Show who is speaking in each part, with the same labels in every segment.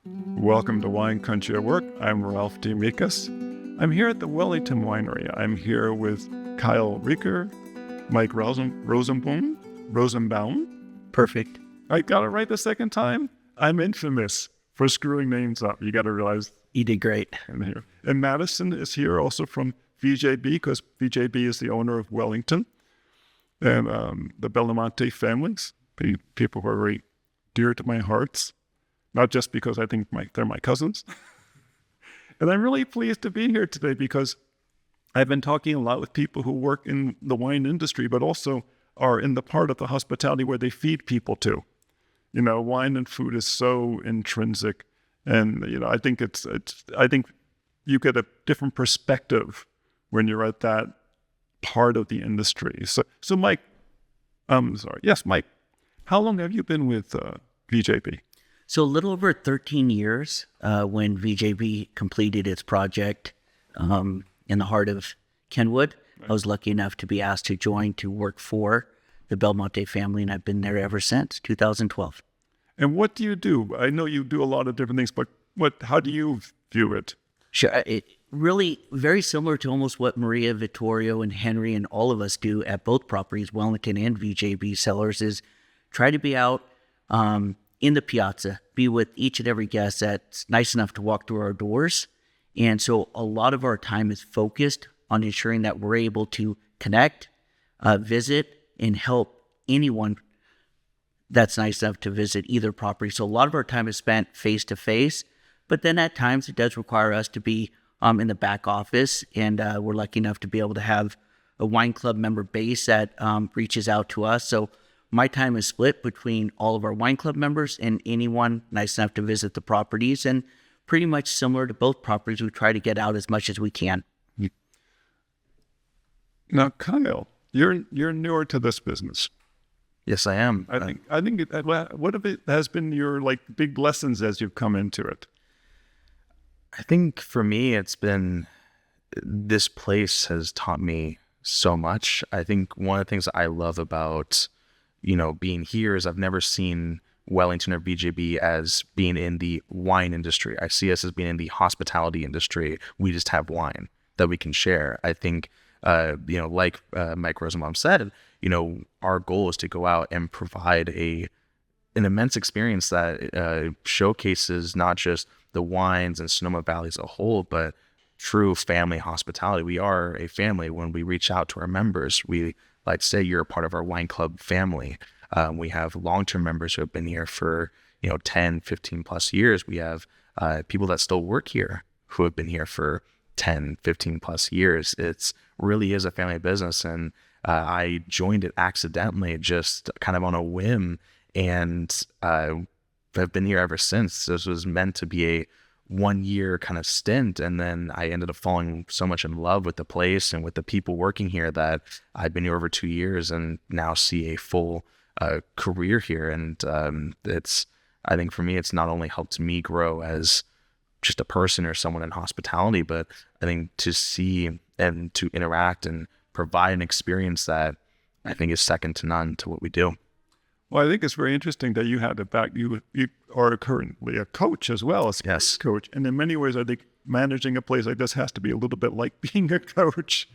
Speaker 1: Welcome to Wine Country at Work. I'm Ralph DeAmicis. I'm here at the Wellington Winery. I'm here with Kyle Rieker, Mike Rosenbaum.
Speaker 2: Perfect.
Speaker 1: I got it right the second time. I'm infamous for screwing names up. You got to realize.
Speaker 2: You did great.
Speaker 1: And Madison is here also from VJB, because VJB is the owner of Wellington and the Bellomonte families, people who are very dear to my hearts, not just because I think they're my cousins. And I'm really pleased to be here today because I've been talking a lot with people who work in the wine industry, but also are in the part of the hospitality where they feed people to. You know, wine and food is so intrinsic. And, you know, I think I think you get a different perspective when you're at that part of the industry. So Mike, Mike, how long have you been with VJB?
Speaker 2: So a little over 13 years when VJB completed its project in the heart of Kenwood. I was lucky enough to be asked to join to work for the Belmonte family, and I've been there ever since 2012.
Speaker 1: And what do you do? I know you do a lot of different things, but how do you view it?
Speaker 2: Sure. It really very similar to almost what Maria, Vittorio, and Henry and all of us do at both properties, Wellington and VJB Cellars, is try to be out in the piazza, be with each and every guest that's nice enough to walk through our doors. And so a lot of our time is focused on ensuring that we're able to connect, visit, and help anyone that's nice enough to visit either property. So a lot of our time is spent face-to-face, but then at times it does require us to be in the back office, and we're lucky enough to be able to have a wine club member base that reaches out to us. So my time is split between all of our wine club members and anyone nice enough to visit the properties, and pretty much similar to both properties, we try to get out as much as we can.
Speaker 1: Now, Kyle, you're newer to this business.
Speaker 3: Yes, I am.
Speaker 1: I think what of it has been your big lessons as you've come into it?
Speaker 3: I think for me, it's been, this place has taught me so much. I think one of the things that I love about, being here is I've never seen Wellington or VJB as being in the wine industry. I see us as being in the hospitality industry. We just have wine that we can share. I think, like Mike Rosenbaum said, our goal is to go out and provide an immense experience that showcases not just the wines and Sonoma Valley as a whole, but true family hospitality. We are a family. When we reach out to our members, we like to say you're a part of our wine club family. We have long-term members who have been here for 10, 15 plus years. We have people that still work here who have been here for 10, 15 plus years. It's really is a family business, and I joined it accidentally, just kind of on a whim, and I've been here ever since. This was meant to be a 1 year kind of stint, and then I ended up falling so much in love with the place and with the people working here that I've been here over 2 years and now see a full career here. And I think for me, it's not only helped me grow as just a person or someone in hospitality, but I think to see and to interact and provide an experience that I think is second to none to what we do.
Speaker 1: Well, I think it's very interesting that you had it back. You are currently a coach as well as
Speaker 3: yes.
Speaker 1: a coach. And in many ways, I think managing a place like this has to be a little bit like being a coach.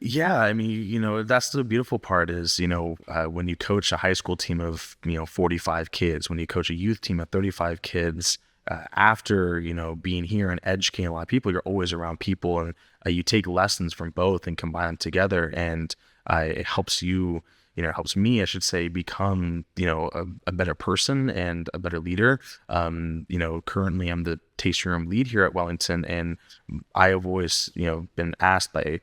Speaker 3: Yeah, I mean, that's the beautiful part is, when you coach a high school team of, 45 kids, when you coach a youth team of 35 kids, after, being here and educating a lot of people, you're always around people, and you take lessons from both and combine them together. And it helps you, it helps me, I should say, become, a better person and a better leader. Currently I'm the tasting room lead here at Wellington, and I have always, been asked by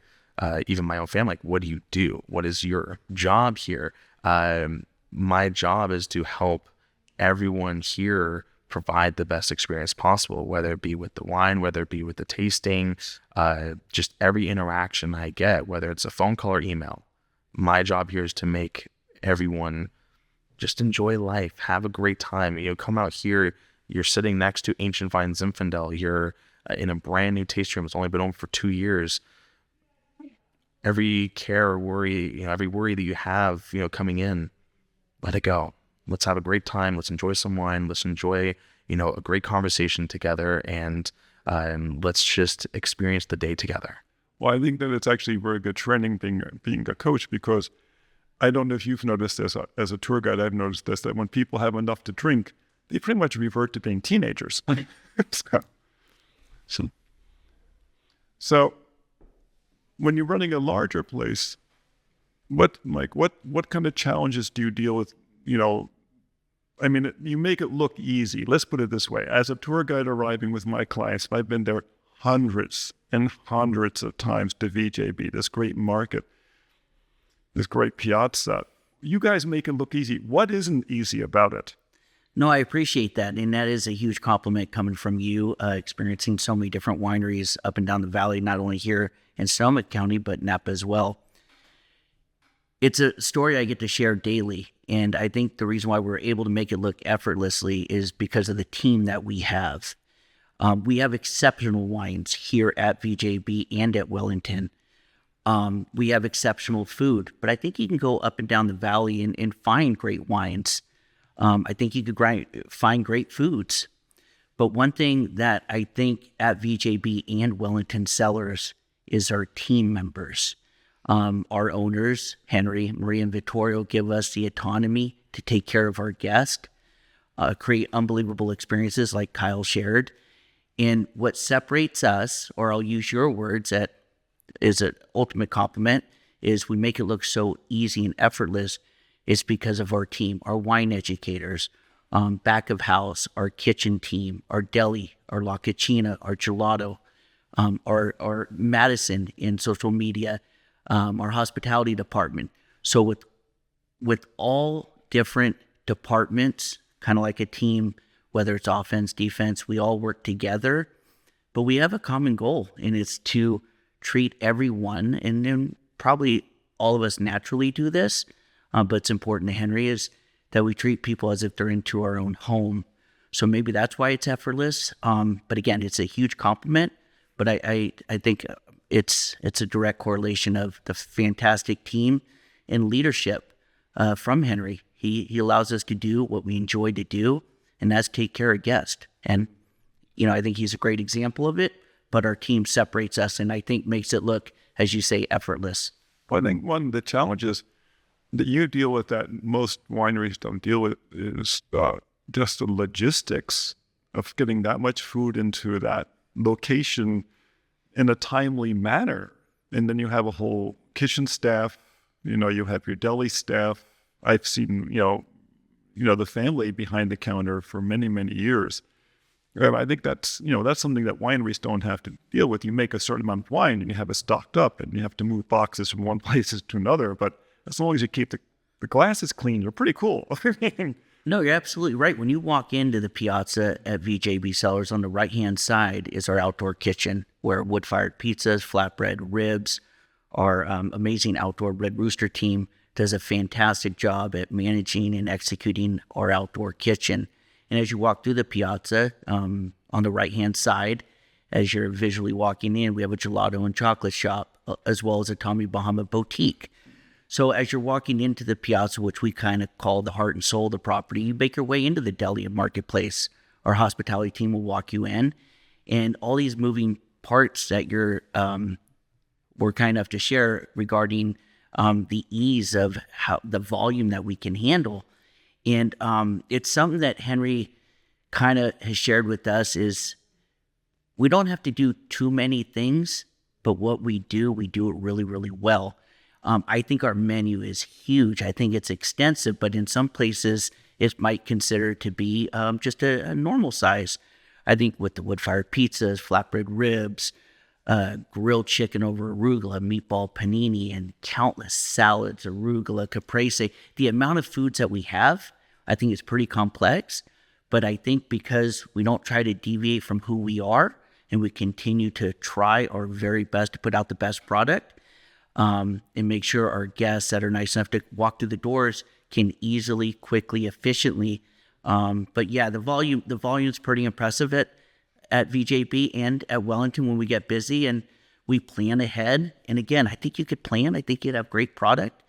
Speaker 3: even my own family, what do you do? What is your job here? My job is to help everyone here provide the best experience possible, whether it be with the wine, whether it be with the tasting, just every interaction I get, whether it's a phone call or email. My job here is to make everyone just enjoy life, have a great time. Come out here, you're sitting next to Ancient Vine Zinfandel. You're in a brand new tasting room. It's only been open for 2 years. Every care or worry, every worry that you have, coming in, let it go. Let's have a great time. Let's enjoy some wine. Let's enjoy, a great conversation together, and let's just experience the day together.
Speaker 1: Well, I think that it's actually very good training being a coach, because I don't know if you've noticed this as a tour guide. I've noticed this, that when people have enough to drink, they pretty much revert to being teenagers. So when you're running a larger place, what kind of challenges do you deal with? I mean, you make it look easy. Let's put it this way. As a tour guide arriving with my clients, I've been there hundreds and hundreds of times to VJB, this great market, this great piazza. You guys make it look easy. What isn't easy about it?
Speaker 2: No, I appreciate that. And that is a huge compliment coming from you, experiencing so many different wineries up and down the valley, not only here in Sonoma County, but Napa as well. It's a story I get to share daily. And I think the reason why we're able to make it look effortlessly is because of the team that we have. We have exceptional wines here at VJB and at Wellington. We have exceptional food, but I think you can go up and down the valley and find great wines. I think you could find great foods. But one thing that I think at VJB and Wellington Cellars is our team members. Our owners, Henry, Maria, and Vittorio, give us the autonomy to take care of our guests, create unbelievable experiences like Kyle shared. And what separates us, or I'll use your words, that is an ultimate compliment, is we make it look so easy and effortless. It's because of our team, our wine educators, back of house, our kitchen team, our deli, our La Cucina, our gelato, our Madison in social media, our hospitality department. So with all different departments, kind of like a team, whether it's offense, defense, we all work together, but we have a common goal, and it's to treat everyone, and then probably all of us naturally do this, but it's important to Henry, is that we treat people as if they're into our own home. So maybe that's why it's effortless. But again, it's a huge compliment, but I think it's a direct correlation of the fantastic team and leadership from Henry. He allows us to do what we enjoy to do, and that's take care of guests. And, I think he's a great example of it, but our team separates us and I think makes it look, as you say, effortless.
Speaker 1: Well, I think one of the challenges that you deal with that most wineries don't deal with is just the logistics of getting that much food into that location in a timely manner. And then you have a whole kitchen staff, you have your deli staff. I've seen, the family behind the counter for many, many years. And I think that's something that wineries don't have to deal with. You make a certain amount of wine and you have it stocked up and you have to move boxes from one place to another. But as long as you keep the glasses clean, you're pretty cool.
Speaker 2: No, you're absolutely right. When you walk into the piazza at VJB Cellars, on the right-hand side is our outdoor kitchen, where wood-fired pizzas, flatbread, ribs, our amazing outdoor Red Rooster team does a fantastic job at managing and executing our outdoor kitchen. And as you walk through the piazza, on the right-hand side, as you're visually walking in, we have a gelato and chocolate shop, as well as a Tommy Bahama boutique. So as you're walking into the piazza, which we kind of call the heart and soul of the property, you make your way into the deli and marketplace. Our hospitality team will walk you in, and all these moving parts that we're kind enough to share regarding the ease of how the volume that we can handle. And it's something that Henry kind of has shared with us is we don't have to do too many things, but what we do it really, really well. I think our menu is huge. I think it's extensive, but in some places it might consider to be just a normal size. I think with the wood-fired pizzas, flatbread ribs, grilled chicken over arugula, meatball panini, and countless salads, arugula, caprese. The amount of foods that we have, I think is pretty complex. But I think because we don't try to deviate from who we are, and we continue to try our very best to put out the best product, and make sure our guests that are nice enough to walk through the doors can easily, quickly, efficiently. But yeah, the volume's pretty impressive at VJB and at Wellington when we get busy and we plan ahead. And again, I think you could plan. I think you'd have great product,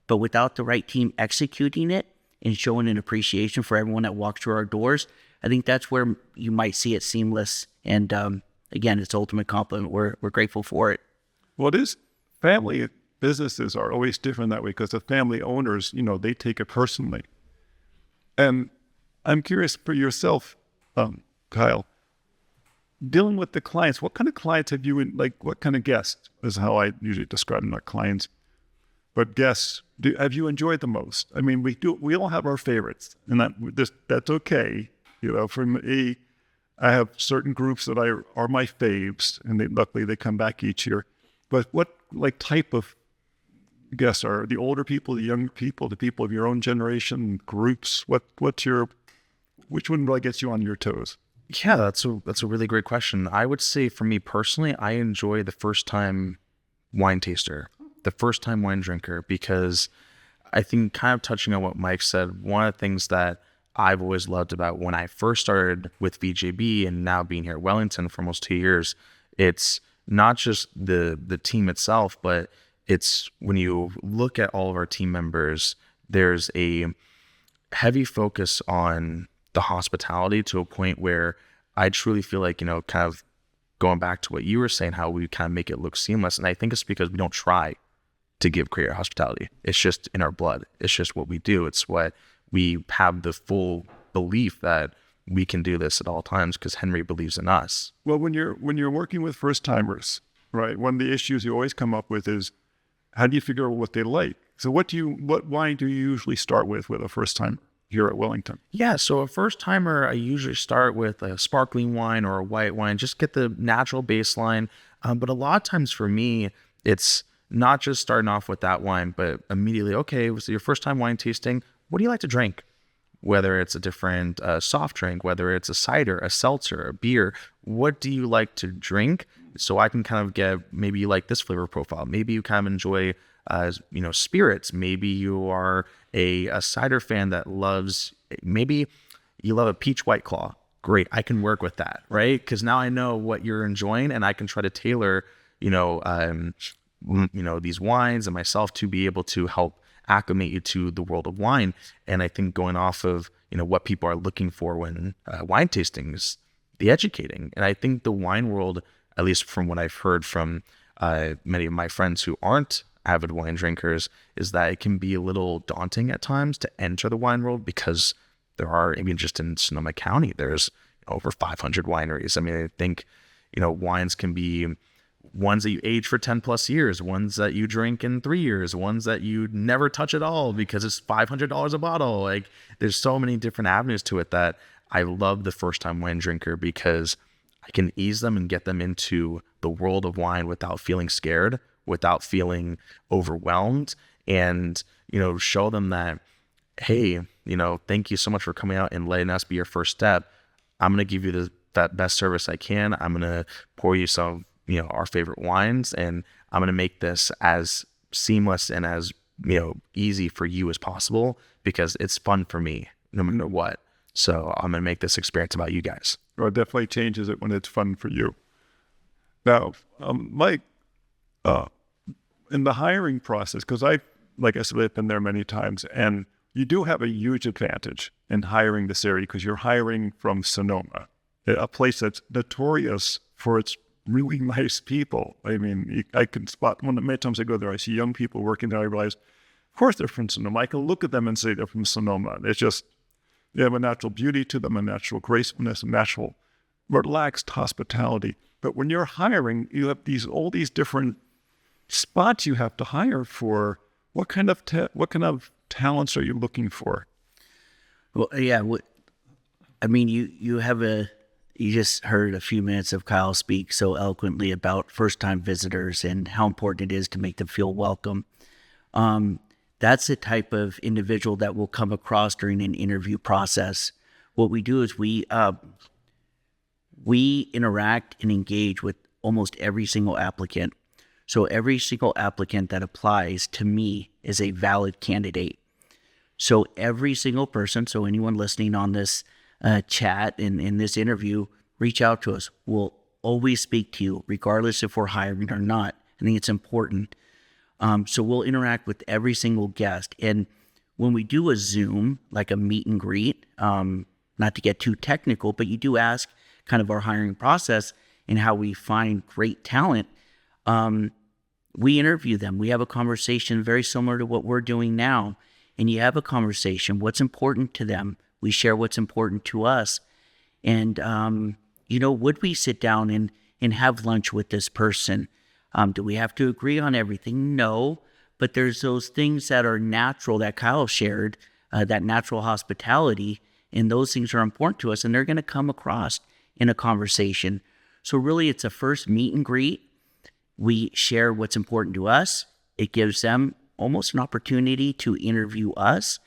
Speaker 2: but without the right team executing it and showing an appreciation for everyone that walks through our doors, I think that's where you might see it seamless. And again, it's ultimate compliment. We're grateful for it.
Speaker 1: Well, it is. Family businesses are always different that way because the family owners, they take it personally. And I'm curious for yourself, Kyle, dealing with the clients, what kind of clients have you, what kind of guests is how I usually describe them, not clients, but guests, have you enjoyed the most? I mean, we all have our favorites, and that's okay. For me, I have certain groups that are my faves, and luckily they come back each year. But what type of guests are the older people, the younger people, the people of your own generation, groups? Which one really gets you on your toes?
Speaker 3: Yeah, that's a really great question. I would say for me personally, I enjoy the first time wine taster, the first time wine drinker, because I think, kind of touching on what Mike said, one of the things that I've always loved about when I first started with VJB and now being here at Wellington for almost 2 years, it's not just the team itself, but it's when you look at all of our team members, there's a heavy focus on the hospitality to a point where I truly feel like, kind of going back to what you were saying, how we kind of make it look seamless. And I think it's because we don't try to give great hospitality. It's just in our blood. It's just what we do. It's what we have the full belief that we can do this at all times because Henry believes in us.
Speaker 1: Well, when you're working with first timers, right? One of the issues you always come up with is how do you figure out what they like? So what wine do you usually start with a first timer here at Wellington?
Speaker 3: Yeah, so a first timer, I usually start with a sparkling wine or a white wine, just get the natural baseline. But a lot of times for me, it's not just starting off with that wine, but immediately, okay, so your first time wine tasting, what do you like to drink? Whether it's a different soft drink, whether it's a cider, a seltzer, a beer, what do you like to drink? So I can kind of get, maybe you like this flavor profile. Maybe you kind of enjoy, spirits. Maybe you are a cider fan that loves, maybe you love a peach White Claw. Great, I can work with that, right? Because now I know what you're enjoying, and I can try to tailor, these wines and myself to be able to help acclimate you to the world of wine. And I think going off of, what people are looking for when wine tasting is the educating. And I think the wine world, at least from what I've heard from many of my friends who aren't avid wine drinkers, is that it can be a little daunting at times to enter the wine world because there are, even just in Sonoma County, there's over 500 wineries. I mean, I think, wines can be ones that you age for 10 plus years, ones that you drink in 3 years, ones that you never touch at all because it's $500 a bottle. Like, there's so many different avenues to it that I love the first time wine drinker because I can ease them and get them into the world of wine without feeling scared, without feeling overwhelmed, and, show them that, hey, thank you so much for coming out and letting us be your first step. I'm going to give you that best service I can. I'm going to pour you some our favorite wines, and I'm going to make this as seamless and as, easy for you as possible because it's fun for me no matter what. So I'm going to make this experience about you guys.
Speaker 1: Well, it definitely changes it when it's fun for you. Now, Mike, in the hiring process, because like I said, I've been there many times, and you do have a huge advantage in hiring this area because you're hiring from Sonoma, a place that's notorious for its really nice people. I mean, I can spot, many times I go there, I see young people working there, I realize, of course they're from Sonoma. I can look at them and say they're from Sonoma. It's just, they have a natural beauty to them, a natural gracefulness, a natural relaxed hospitality. But when you're hiring, you have all these different spots you have to hire for. What kind of talents are you looking for?
Speaker 2: Well, yeah, you just heard a few minutes of Kyle speak so eloquently about first-time visitors and how important it is to make them feel welcome. That's the type of individual that will come across during an interview process. What we do is we interact and engage with almost every single applicant. So every single applicant that applies to me is a valid candidate. So every single person, so anyone listening on this chat and in this interview, reach out to us. We'll always speak to you, regardless if we're hiring or not. I think it's important. So we'll interact with every single guest. And when we do a Zoom, like a meet and greet, not to get too technical, but you do ask kind of our hiring process and how we find great talent. We interview them. We have a conversation very similar to what we're doing now. And you have a conversation, what's important to them. We share what's important to us. And, would we sit down and have lunch with this person? Do we have to agree on everything? No. But there's those things that are natural that Kyle shared, that natural hospitality, and those things are important to us, and they're going to come across in a conversation. So really, it's a first meet and greet. We share what's important to us. It gives them almost an opportunity to interview us.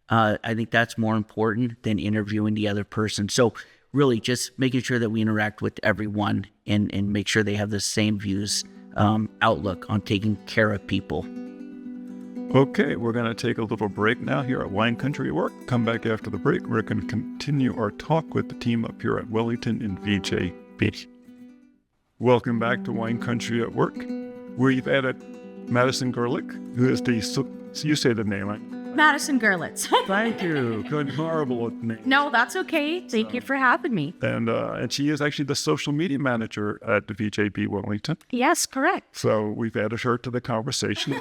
Speaker 2: I think that's more important than interviewing the other person. So really just making sure that we interact with everyone and make sure they have the same views, outlook on taking care of people.
Speaker 1: Okay, we're going to take a little break now here at Wine Country at Work. Come back after the break. We're going to continue our talk with the team up here at Wellington and VJB. Welcome back to Wine Country at Work. We've added Madison Gerlich, who is you say the name, right?
Speaker 4: Madison Gerlitz.
Speaker 1: Thank you. Good, horrible with names.
Speaker 4: No, that's okay. Thank you for having me.
Speaker 1: And she is actually the social media manager at the VJB Wellington.
Speaker 4: Yes, correct.
Speaker 1: So we've added her to the conversation,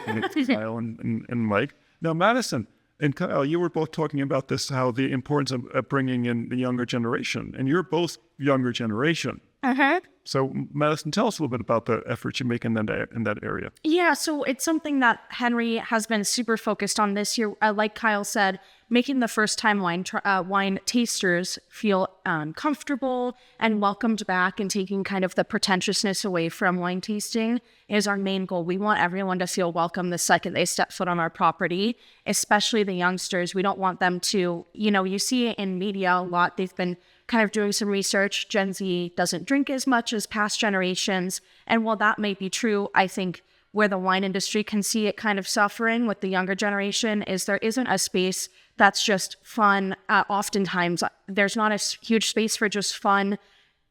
Speaker 1: Kyle and Mike. Now, Madison and Kyle, you were both talking about this, how the importance of bringing in the younger generation. And you're both younger generation.
Speaker 4: Uh-huh.
Speaker 1: So, Madison, tell us a little bit about the efforts you make in that area.
Speaker 4: Yeah, so it's something that Henry has been super focused on this year. Like Kyle said, making the first-time wine tasters feel comfortable and welcomed back, and taking kind of the pretentiousness away from wine tasting is our main goal. We want everyone to feel welcome the second they step foot on our property, especially the youngsters. We don't want them to, you see it in media a lot. They've been kind of doing some research. Gen Z doesn't drink as much as past generations. And while that may be true, I think where the wine industry can see it kind of suffering with the younger generation is there isn't a space that's just fun. Oftentimes, there's not a huge space for just fun,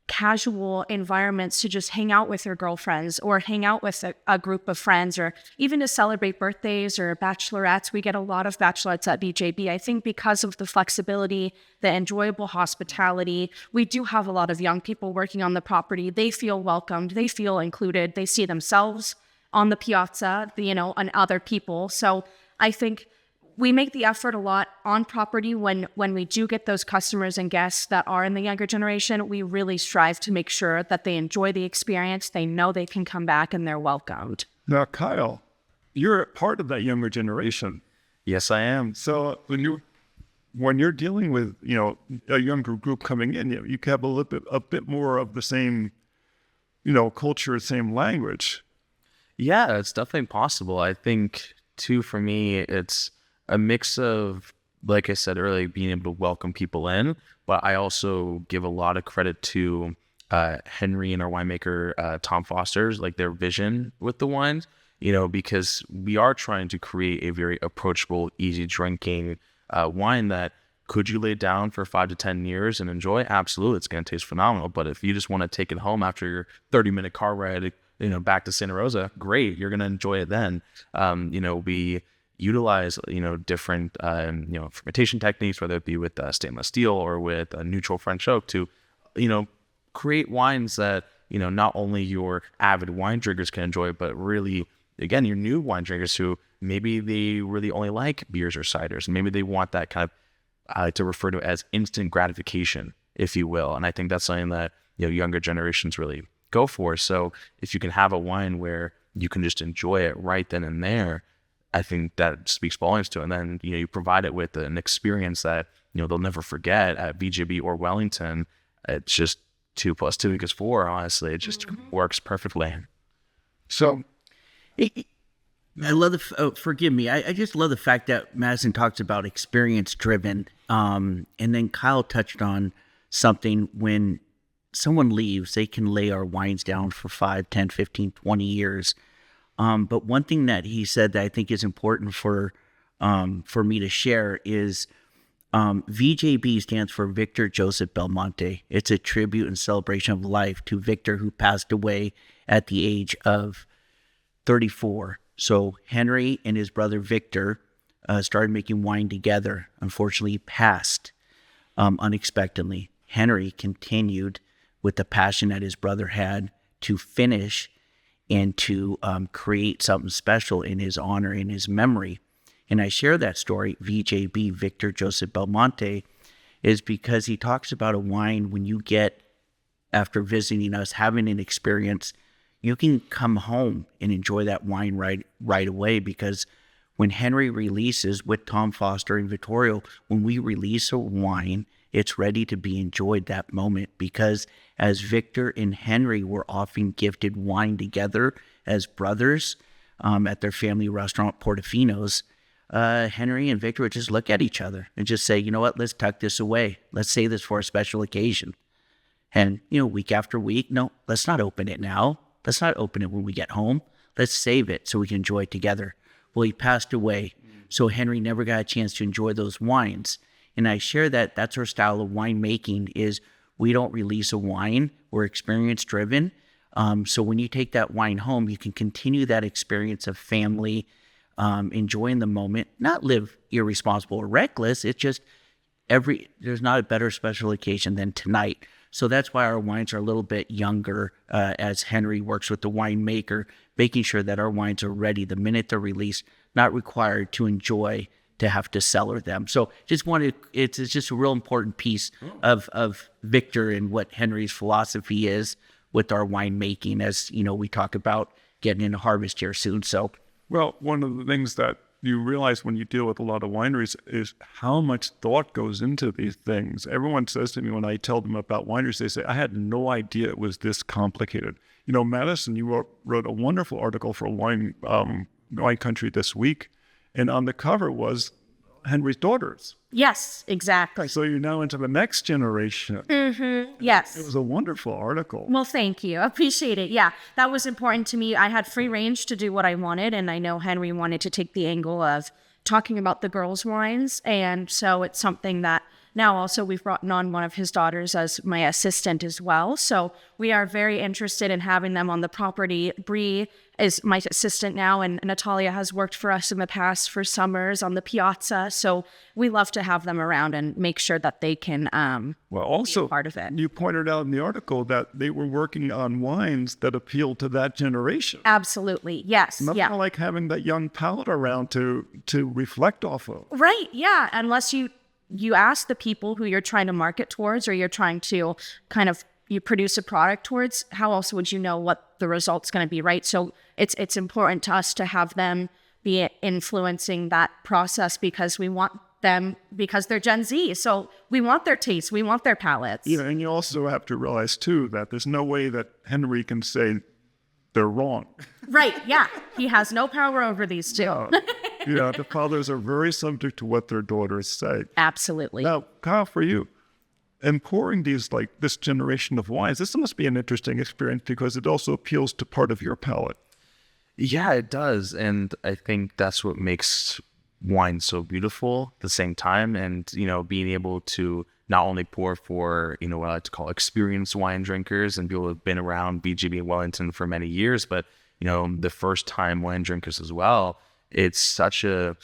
Speaker 4: casual environments to just hang out with your girlfriends or hang out with a group of friends, or even to celebrate birthdays or bachelorettes. We get a lot of bachelorettes at VJB. I think because of the flexibility, the enjoyable hospitality, we do have a lot of young people working on the property. They feel welcomed. They feel included. They see themselves on the piazza, and other people. So I think we make the effort a lot on property when we do get those customers and guests that are in the younger generation. We really strive to make sure that they enjoy the experience. They know they can come back and they're welcomed.
Speaker 1: Now, Kyle, you're a part of that younger generation.
Speaker 3: Yes, I am.
Speaker 1: So when you're dealing with a younger group coming in, you have a bit more of the same culture, same language.
Speaker 3: Yeah, it's definitely possible. I think too, for me, it's a mix of, like I said earlier, being able to welcome people in, but I also give a lot of credit to Henry and our winemaker, Tom Foster's, like their vision with the wines, because we are trying to create a very approachable, easy drinking wine that could you lay down for 5 to 10 years and enjoy? Absolutely. It's going to taste phenomenal. But if you just want to take it home after your 30-minute car ride, back to Santa Rosa, great. You're going to enjoy it then. We utilize, different, fermentation techniques, whether it be with stainless steel or with a neutral French oak to, create wines that, not only your avid wine drinkers can enjoy, but really, again, your new wine drinkers who maybe they really only like beers or ciders. And maybe they want that kind of, I like to refer to it as instant gratification, if you will. And I think that's something that, younger generations really go for. So if you can have a wine where you can just enjoy it right then and there, I think that speaks volumes to it. And then, you provide it with an experience that, they'll never forget at VJB or Wellington. It's just 2 + 2 = 4, honestly. It just works perfectly.
Speaker 1: So
Speaker 2: I love forgive me. I just love the fact that Madison talks about experience driven. And then Kyle touched on something. When someone leaves, they can lay our wines down for 5, 10, 15, 20 years. But one thing that he said that I think is important for me to share is VJB stands for Victor Joseph Belmonte. It's a tribute and celebration of life to Victor, who passed away at the age of 34. So Henry and his brother Victor started making wine together. Unfortunately, he passed. unexpectedly. Henry continued with the passion that his brother had to finish and to create something special in his honor, in his memory. And I share that story, VJB, Victor Joseph Belmonte, is because he talks about a wine when you get, after visiting us, having an experience, you can come home and enjoy that wine right away, because when Henry releases with Tom Foster and Vittorio, when we release a wine, it's ready to be enjoyed that moment, because as Victor and Henry were often gifted wine together as brothers at their family restaurant, Portofino's, Henry and Victor would just look at each other and just say, you know what, let's tuck this away. Let's save this for a special occasion. And, week after week, no, let's not open it now. Let's not open it when we get home. Let's save it so we can enjoy it together. Well, he passed away, so Henry never got a chance to enjoy those wines. And I share that that's our style of winemaking, is we don't release a wine. We're experience-driven. So when you take that wine home, you can continue that experience of family, enjoying the moment, not live irresponsible or reckless. It's just there's not a better special occasion than tonight. So that's why our wines are a little bit younger, as Henry works with the winemaker, making sure that our wines are ready the minute they're released, not required to enjoy to have to cellar them. So it's just a real important piece of Victor and what Henry's philosophy is with our winemaking, as we talk about getting into harvest here soon. So,
Speaker 1: well, one of the things that you realize when you deal with a lot of wineries is how much thought goes into these things. Everyone says to me when I tell them about wineries, they say, I had no idea it was this complicated. Madison, you wrote a wonderful article for Wine Country this week, and on the cover was Henry's daughters.
Speaker 4: Yes, exactly.
Speaker 1: So you're now into the next generation.
Speaker 4: Mm-hmm. Yes.
Speaker 1: It was a wonderful article.
Speaker 4: Well, thank you. I appreciate it. Yeah, that was important to me. I had free range to do what I wanted, and I know Henry wanted to take the angle of talking about the girls' wines, and so it's something that now also we've brought on one of his daughters as my assistant as well. So we are very interested in having them on the property. Bree is my assistant now, and Natalia has worked for us in the past for summers on the piazza. So we love to have them around and make sure that they can
Speaker 1: also
Speaker 4: be a part of it.
Speaker 1: You pointed out in the article that they were working on wines that appealed to that generation.
Speaker 4: Absolutely, yes.
Speaker 1: Nothing like having that young palate around to reflect off of.
Speaker 4: Right, yeah, unless you ask the people who you're trying to market towards, or you're trying to you produce a product towards, how else would you know what the result's going to be, right? So it's important to us to have them be influencing that process, because we want them, because they're Gen Z. So we want their tastes, we want their palates.
Speaker 1: And you also have to realize too that there's no way that Henry can say they're wrong.
Speaker 4: Right, yeah. He has no power over these two.
Speaker 1: The fathers are very subject to what their daughters say.
Speaker 4: Absolutely.
Speaker 1: Now, Kyle, for you, and pouring this generation of wines, this must be an interesting experience, because it also appeals to part of your palate.
Speaker 3: Yeah, it does. And I think that's what makes wine so beautiful at the same time. And, being able to not only pour for, what I like to call experienced wine drinkers and people who have been around VJB and Wellington for many years, but, the first time wine drinkers as well. It's such a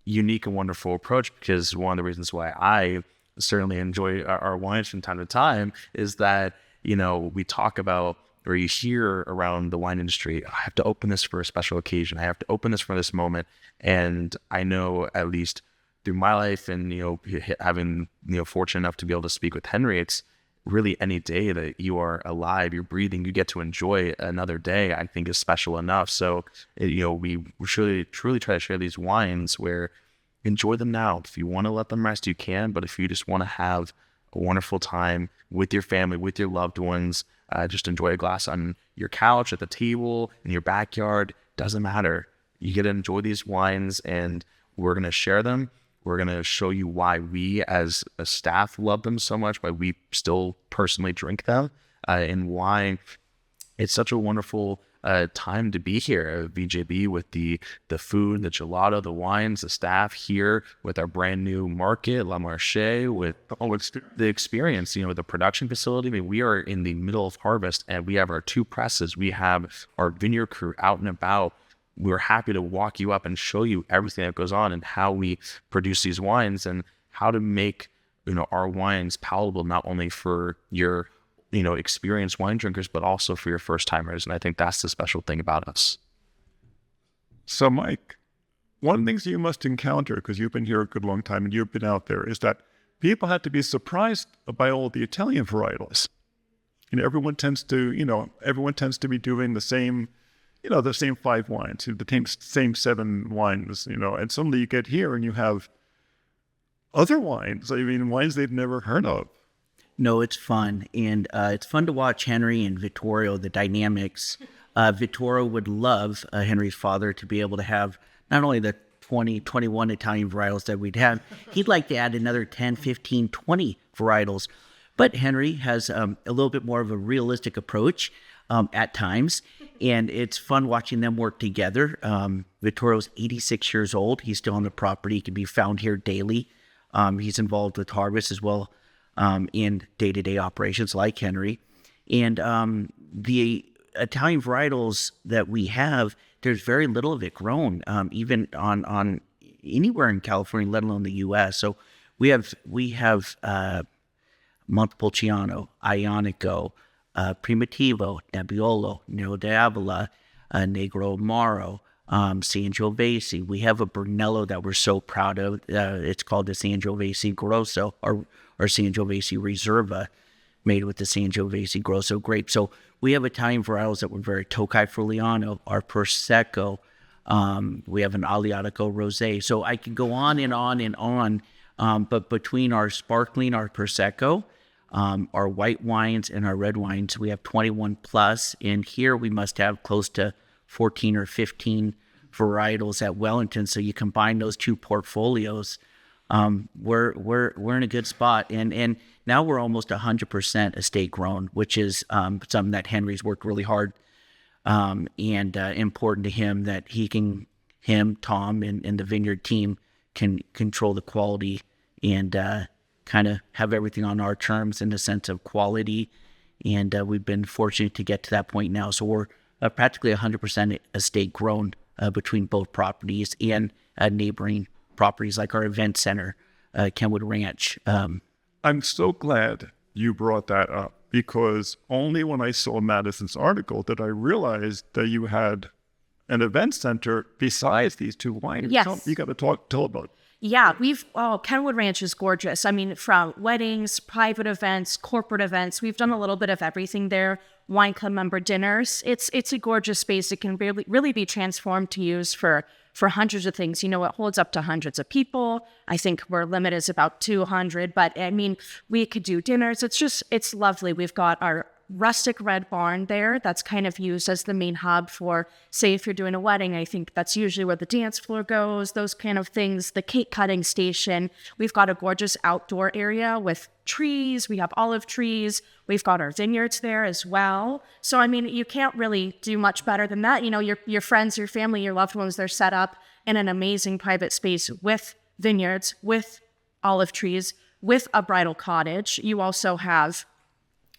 Speaker 3: unique and wonderful approach, because one of the reasons why I certainly enjoy our wines from time to time is that, we talk about, or you hear around the wine industry, I have to open this for a special occasion. I have to open this for this moment. And I know, at least through my life and, having, fortunate enough to be able to speak with Henry, it's really any day that you are alive, you're breathing, you get to enjoy another day, I think is special enough. So, we truly try to share these wines where enjoy them now. If you want to let them rest, you can. But if you just want to have a wonderful time with your family, with your loved ones, just enjoy a glass on your couch, at the table, in your backyard, doesn't matter. You get to enjoy these wines, and we're going to share them. We're going to show you why we as a staff love them so much, why we still personally drink them, and why it's such a wonderful time to be here at VJB with the food, the gelato, the wines, the staff here with our brand new market, La Marché, with the experience, the production facility. I mean, we are in the middle of harvest, and we have our 2 presses. We have our vineyard crew out and about. We're happy to walk you up and show you everything that goes on and how we produce these wines and how to make our wines palatable not only for your, experienced wine drinkers, but also for your first timers. And I think that's the special thing about us.
Speaker 1: So, Mike, one of the things you must encounter, because you've been here a good long time and you've been out there, is that people have to be surprised by all the Italian varietals. Everyone tends to be doing the same, the same 5 wines, the same 7 wines, and suddenly you get here and you have other wines, wines they've never heard of.
Speaker 2: No, it's fun. And it's fun to watch Henry and Vittorio, the dynamics. Vittorio would love Henry's father to be able to have not only the 20, 21 Italian varietals that we'd have, he'd like to add another 10, 15, 20 varietals. But Henry has a little bit more of a realistic approach at times, and it's fun watching them work together. Vittorio's 86 years old. He's still on the property. He can be found here daily. He's involved with harvest as well in day-to-day operations like Henry. And the Italian varietals that we have, there's very little of it grown, even on anywhere in California, let alone the U.S. So we have Montepulciano, Ionico, Primitivo, Nebbiolo, Nero d'Avola, Negro Amaro, Sangiovese. We have a Brunello that we're so proud of. It's called the Sangiovese Grosso or Sangiovese Reserva, made with the Sangiovese Grosso grape. So we have Italian varietals that were very Tokai Friulano, our Prosecco. We have an Aleatico Rosé. So I can go on and on and on. But between our sparkling, our Prosecco, our white wines, and our red wines, we have 21 plus. And here we must have close to 14 or 15 varietals at Wellington. So you combine those two portfolios, we're in a good spot. And now we're almost 100% estate grown, which is something that Henry's worked really hard and important to him, that Tom, and the vineyard team can control the quality and kind of have everything on our terms in the sense of quality. And we've been fortunate to get to that point now. So we're practically 100% estate grown between both properties and neighboring properties like our event center, Kenwood Ranch.
Speaker 1: I'm so glad you brought that up, because only when I saw Madison's article did I realize that you had an event center besides these 2 wineries.
Speaker 4: Yes.
Speaker 1: You got to tell about it.
Speaker 4: Yeah, Kenwood Ranch is gorgeous. From weddings, private events, corporate events, we've done a little bit of everything there. Wine club member dinners. It's a gorgeous space. It can really be transformed to use for hundreds of things. It holds up to hundreds of people. I think our limit is about 200, but we could do dinners. It's lovely. We've got our rustic red barn there that's kind of used as the main hub for, say, if you're doing a wedding. I think that's usually where the dance floor goes, those kind of things. The cake cutting station. We've got a gorgeous outdoor area with trees. We have olive trees. We've got our vineyards there as well. So you can't really do much better than that. Your friends, your family, your loved ones, they're set up in an amazing private space with vineyards, with olive trees, with a bridal cottage. You also have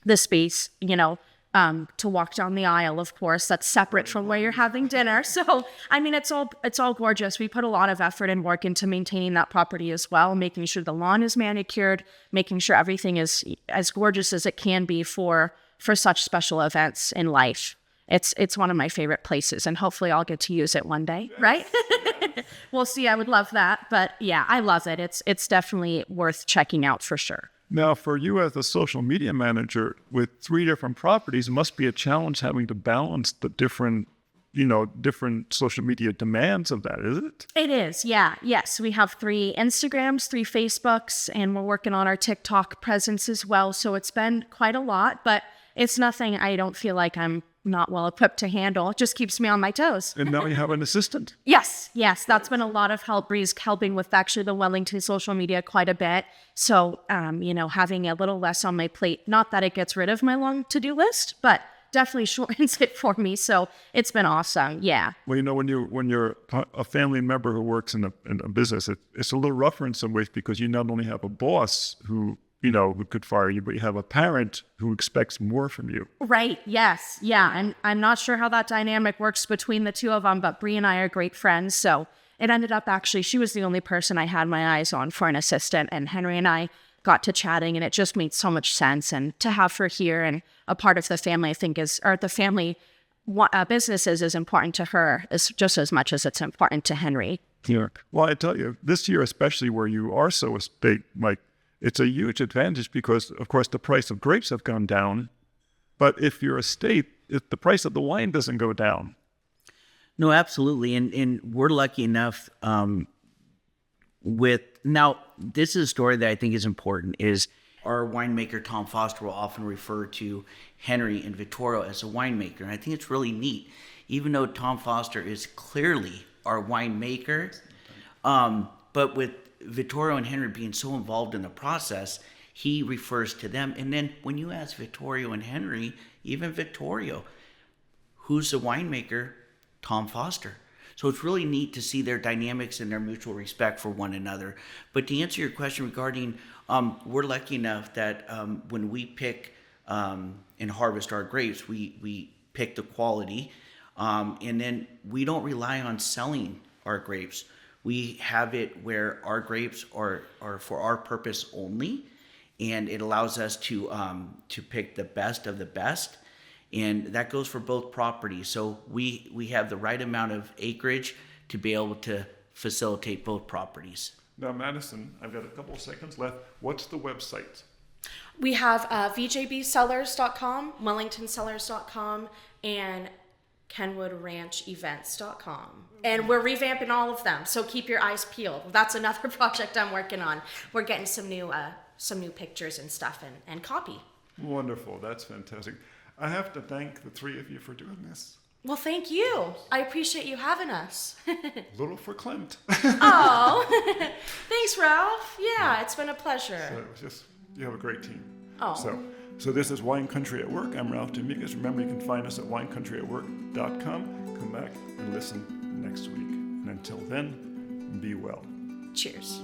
Speaker 4: the space, to walk down the aisle, of course, that's separate from where you're having dinner. So, it's all gorgeous. We put a lot of effort and work into maintaining that property as well, making sure the lawn is manicured, making sure everything is as gorgeous as it can be for such special events in life. It's one of my favorite places, and hopefully I'll get to use it one day, right? We'll see. I would love that. But yeah, I love it. It's definitely worth checking out for sure.
Speaker 1: Now, for you as a social media manager with 3 different properties, it must be a challenge having to balance the different social media demands of that, is it?
Speaker 4: It is, yeah. Yes, we have 3 Instagrams, 3 Facebooks, and we're working on our TikTok presence as well. So it's been quite a lot, but it's nothing I don't feel like I'm not well equipped to handle. It just keeps me on my toes.
Speaker 1: And now you have an assistant.
Speaker 4: Yes. That's been a lot of help. Bree's helping with actually the Wellington social media quite a bit. So, having a little less on my plate, not that it gets rid of my long to-do list, but definitely shortens it for me. So it's been awesome. Yeah.
Speaker 1: Well, when you're a family member who works in a business, it's a little rougher in some ways, because you not only have a boss who could fire you, but you have a parent who expects more from you.
Speaker 4: Right. Yes. Yeah. And I'm not sure how that dynamic works between the 2 of them, but Bree and I are great friends. So it ended up she was the only person I had my eyes on for an assistant, and Henry and I got to chatting, and it just made so much sense. And to have her here and a part of the family, I think the family businesses is important to her is just as much as it's important to Henry.
Speaker 1: Yeah. Well, I tell you, this year especially where you are so big, Mike, it's a huge advantage because, of course, the price of grapes have gone down. But if you're a state, if the price of the wine doesn't go down.
Speaker 2: No, absolutely. And we're lucky enough now, this is a story that I think is important, is our winemaker, Tom Foster, will often refer to Henry and Vittorio as a winemaker. And I think it's really neat, even though Tom Foster is clearly our winemaker, but with Vittorio and Henry being so involved in the process, he refers to them. And then when you ask Vittorio and Henry, even Vittorio, who's the winemaker? Tom Foster. So it's really neat to see their dynamics and their mutual respect for one another. But to answer your question regarding, we're lucky enough that when we pick and harvest our grapes, we pick the quality, and then we don't rely on selling our grapes. We have it where our grapes are for our purpose only, and it allows us to pick the best of the best. And that goes for both properties. So we have the right amount of acreage to be able to facilitate both properties.
Speaker 1: Now, Madison, I've got a couple of seconds left. What's the website?
Speaker 4: We have VJBcellars.com, WellingtonCellars.com, and KenwoodRanchEvents.com. And we're revamping all of them, so keep your eyes peeled. That's another project I'm working on. We're getting some new pictures and stuff and copy.
Speaker 1: Wonderful. That's fantastic. I have to thank the three of you for doing this.
Speaker 4: Well, thank you. I appreciate you having us.
Speaker 1: Little verklempt.
Speaker 4: Oh, thanks, Ralph. Yeah, it's been a pleasure.
Speaker 1: So you have a great team.
Speaker 4: Oh.
Speaker 1: So this is Wine Country at Work. I'm Ralph DeAmicis. Remember, you can find us at winecountryatwork.com. Come back and listen next week. And until then, be well.
Speaker 4: Cheers.